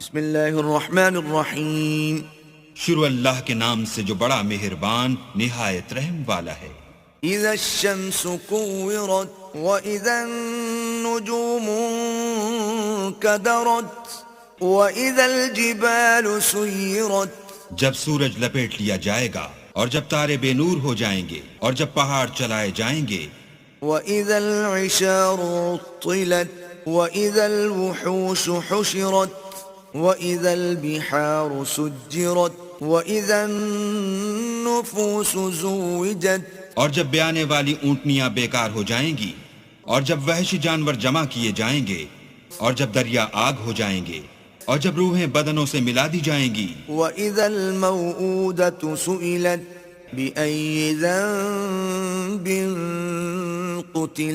بسم اللہ الرحمن الرحیم. شروع اللہ کے نام سے جو بڑا مہربان نہایت رحم والا ہے. اذا الشمس كورت واذا النجوم انكدرت واذا الجبال سيرت. جب سورج لپیٹ لیا جائے گا اور جب تارے بے نور ہو جائیں گے اور جب پہاڑ چلائے جائیں گے. واذا العشار عطلت واذا الوحوش حشرت واذا البحار سجرت واذا النفوس زوجت. اور جب بیانے والی اونٹنیاں بیکار ہو جائیں گی اور جب وحشی جانور جمع کیے جائیں گے اور جب دریا آگ ہو جائیں گے اور جب روحیں بدنوں سے ملا دی جائیں گی. وَإِذَا الْمَوْءُودَةُ سُئِلَتْ بِأَيِّ ذَنبٍ قُتِلَتْ.